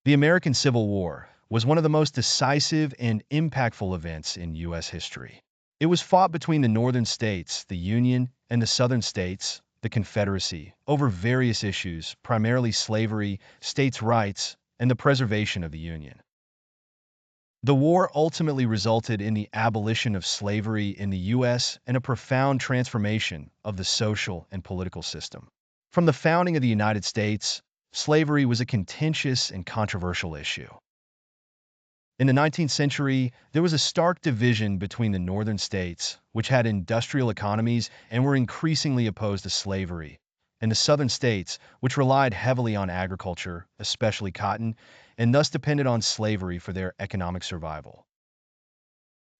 The American Civil War was one of the most decisive and impactful events in U.S. history. It was fought between the northern states, the Union, and the southern states, the Confederacy, over various issues, primarily slavery, states' rights, and the preservation of the Union. The war ultimately resulted in the abolition of slavery in the U.S. and a profound transformation of the social and political system. From the founding of the United States, slavery was a contentious and controversial issue. In the 19th century, there was a stark division between the northern states, which had industrial economies and were increasingly opposed to slavery, and the southern states, which relied heavily on agriculture, especially cotton, and thus depended on slavery for their economic survival.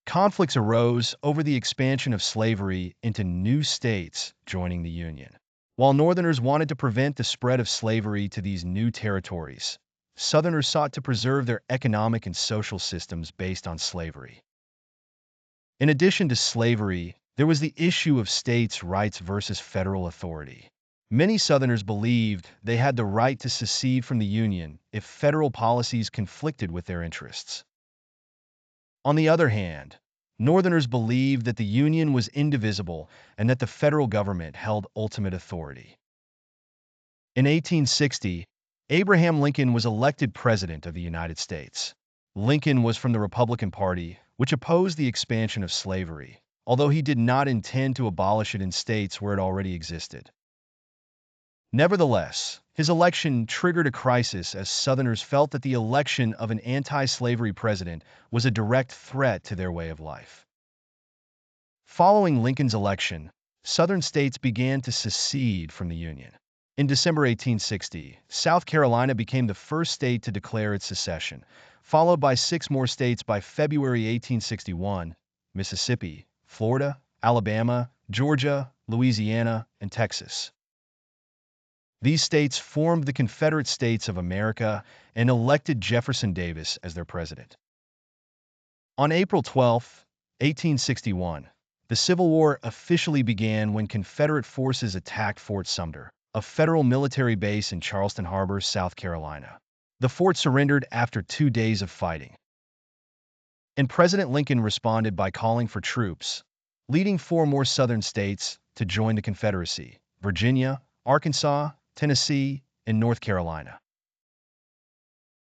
Conflicts arose over the expansion of slavery into new states joining the Union. While Northerners wanted to prevent the spread of slavery to these new territories, Southerners sought to preserve their economic and social systems based on slavery. In addition to slavery, there was the issue of states' rights versus federal authority. Many Southerners believed they had the right to secede from the Union if federal policies conflicted with their interests. On the other hand, Northerners believed that the Union was indivisible and that the federal government held ultimate authority. In 1860, Abraham Lincoln was elected President of the United States. Lincoln was from the Republican Party, which opposed the expansion of slavery, although he did not intend to abolish it in states where it already existed. Nevertheless, his election triggered a crisis as Southerners felt that the election of an anti-slavery president was a direct threat to their way of life. Following Lincoln's election, Southern states began to secede from the Union. In December 1860, South Carolina became the first state to declare its secession, followed by 6 more states by February 1861: Mississippi, Florida, Alabama, Georgia, Louisiana, and Texas. These states formed the Confederate States of America and elected Jefferson Davis as their president. On April 12, 1861, the Civil War officially began when Confederate forces attacked Fort Sumter, a federal military base in Charleston Harbor, South Carolina. The fort surrendered after 2 days of fighting. And President Lincoln responded by calling for troops, leading 4 more Southern states to join the Confederacy: Virginia, Arkansas, Tennessee, and North Carolina.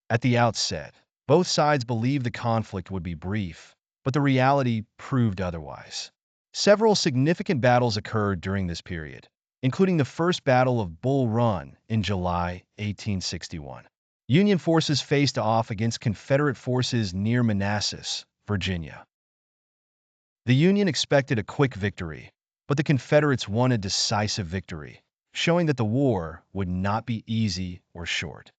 At the outset, both sides believed the conflict would be brief, but the reality proved otherwise. Several significant battles occurred during this period, including the First Battle of Bull Run in July 1861. Union forces faced off against Confederate forces near Manassas, Virginia. The Union expected a quick victory, but the Confederates won a decisive victory, showing that the war would not be easy or short.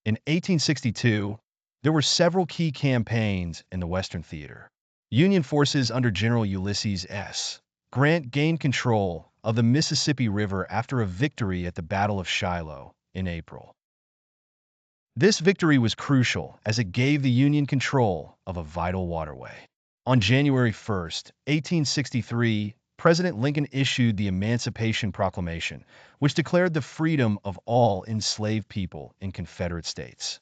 In 1862, there were several key campaigns in the Western Theater. Union forces under General Ulysses S. Grant gained control of the Mississippi River after a victory at the Battle of Shiloh in April. This victory was crucial as it gave the Union control of a vital waterway. On January 1, 1863, President Lincoln issued the Emancipation Proclamation, which declared the freedom of all enslaved people in Confederate states.